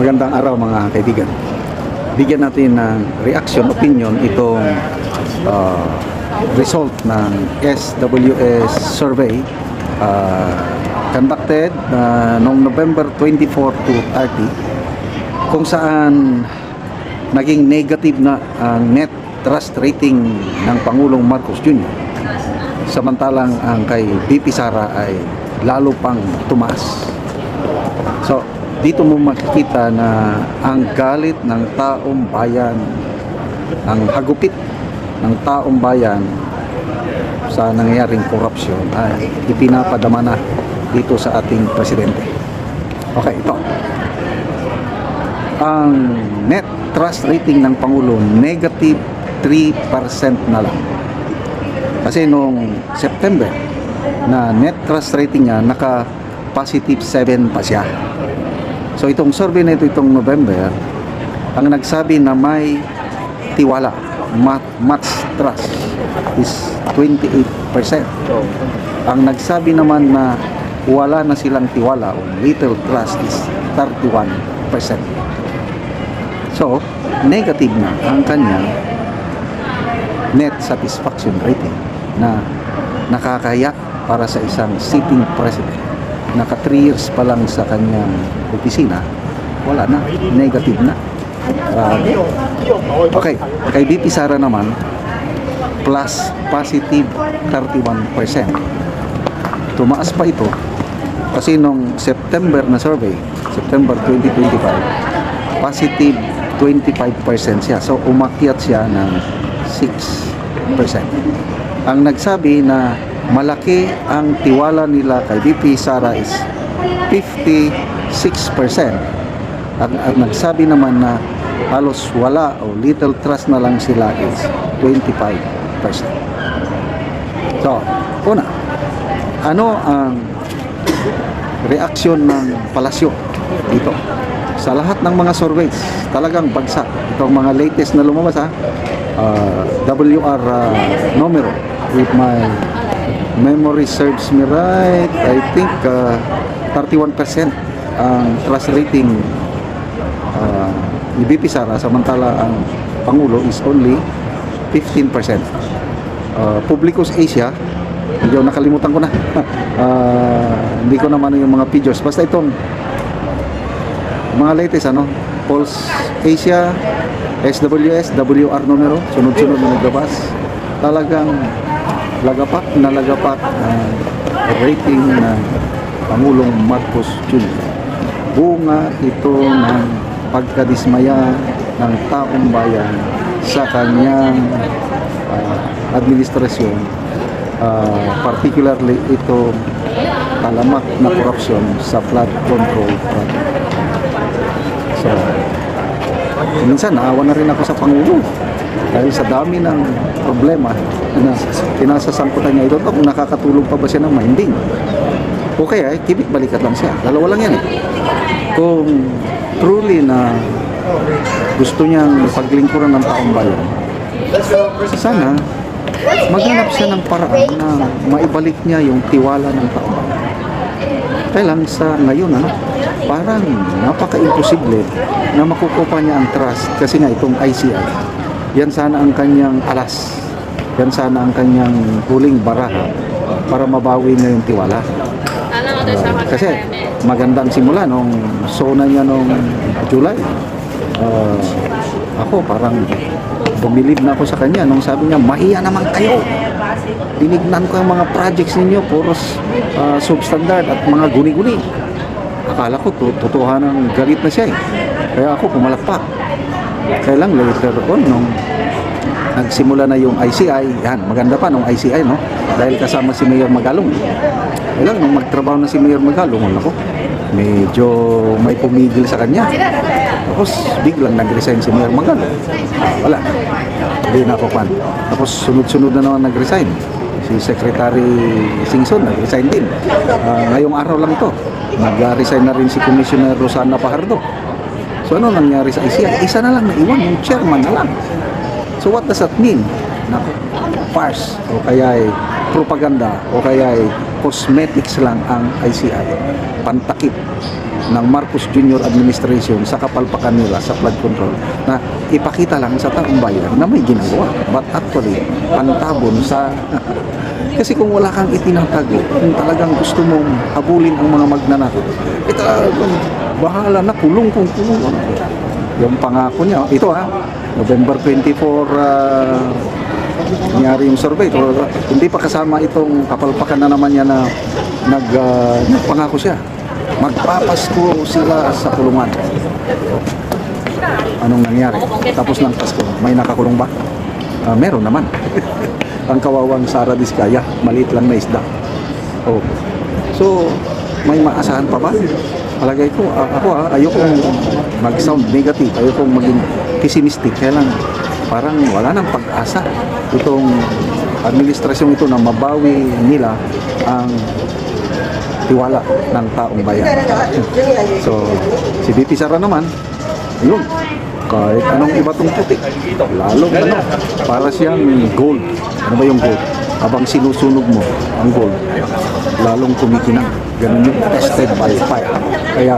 Magandang araw mga kaibigan. Bigyan natin ng reaction, opinion itong result ng SWS survey conducted noong November 24 to 30, kung saan naging negative na ang net trust rating ng Pangulong Marcos Jr. Samantalang ang kay VP Sara ay lalo pang tumaas. So, dito mo makikita na ang galit ng taong bayan, ang hagupit ng taong bayan sa nangyayaring korupsyon ay ipinapadama na dito sa ating presidente. Okay, ito. Ang net trust rating ng Pangulo, negative 3% na lang. Kasi noong September, na net trust rating niya, naka-positive 7 pa siya. So itong survey na ito, itong November, ang nagsabi na may tiwala, much trust, is 28%. Ang nagsabi naman na wala na silang tiwala o little trust is 31%. So, negative na ang kanyang net satisfaction rating na nakakaya para sa isang sitting president. Naka 3 years pa lang sa kanyang opisina, wala na, negative na. Okay, kay VP Sara naman, plus positive 31%. Tumaas pa ito kasi nung September na survey, September 2025, positive 25% siya. So umakyat siya ng 6%. Ang nagsabi na malaki ang tiwala nila kay VP Sara is 56%. At nagsabi naman na halos wala o little trust na lang sila is 25%. So, una, ano ang reaksyon ng palasyo dito? Sa lahat ng mga surveys, talagang bagsak. Itong mga latest na lumabas, WR numero, with my memory serves me right, I think 31% ang trust rating ni VP Sara, samantala ang Pangulo is only 15%. Publicus Asia, medyo nakalimutan ko na. Hindi ko naman yung mga figures, basta itong mga latest Pulse Asia, SWS, WR numero, sunod-sunod na naglabas, talagang lagapak na lagapak ang rating ng Pangulong Marcos Jr. Bunga ito ng pagkadismaya ng taong bayan sa kanyang administrasyon, particularly ito talamak na korupsyon sa flood control project. So, minsan naawa na rin ako sa Pangulo dahil sa dami ng problema na pinasasangkutan niya ito, kung nakakatulog pa ba siya ng minding o kaya kibit balikat lang siya. Dalawa lang yan Kung truly na gusto niyang paglingkuran ng taong bayan, sana maghanap siya ng paraan na maibalik niya yung tiwala ng taong bayan. Kaya lang sa ngayon parang napaka-imposible na makukuha niya ang trust, kasi nga itong ICI, yan sana ang kanyang alas, yan sana ang kanyang huling baraha para mabawi niya yung tiwala. Kasi magandang simula nung sona niya nung July. Ako parang bumilib na ako sa kanya nung sabi niya, mahiya naman kayo, tinignan ko ang mga projects ninyo, puros substandard at mga guni-guni. Akala ko totohanan galit na siya kaya ako pumalakpak. Kaya lang later on, nung nagsimula na yung ICI, yan, maganda pa nung ICI, dahil kasama si Mayor Magalong. Kaya lang, nung magtrabaho na si Mayor Magalong, medyo may pumigil sa kanya. Tapos biglang nag-resign si Mayor Magalong. Wala, hindi na ako pan. Tapos sunod-sunod na naman nag-resign. Si Secretary Singson nag-resign din. Ngayong araw lang ito, nag-resign na rin si Commissioner Rosana Pajardo. So ano nangyari sa ICI? Isa na lang naiwan, yung chairman na lang. So what does that mean? Farce, o kaya ay propaganda, o kaya ay cosmetics lang ang ICI. Pantakip ng Marcos Jr. administration sa kapalpakan nila sa flood control na ipakita lang sa taong bayan na may ginagawa. But actually, pantabon sa... Kasi kung wala kang itinatago, kung talagang gusto mong habulin ang mga magnanakaw, ito, bahala na, kulong kung kulong. Yung pangako niya, ito November 24, nangyari yung survey. Hindi pa kasama itong kapalpakan na naman niya na nagpangako siya. Magpapasko sila sa kulungan. Anong nangyari? Tapos ng Pasko, may nakakulong ba? Meron naman. Ang kawawang Sara Diskaya, maliit lang na isda. Oh. So, may maasahan pa ba? Palagay ko, ako ayoko mag-sound negative, ayoko maging pessimistic. Kaya lang, parang wala nang pag-asa itong administrasyon ito na mabawi nila ang tiwala ng taong bayan. So, si BP Sara naman, yun, kahit anong iba tong putik, lalong para siyang gold. Ano ba yung gold? Habang sinusunog mo ang gold, lalong kumikinang. Ganun yung tested by fire. Kaya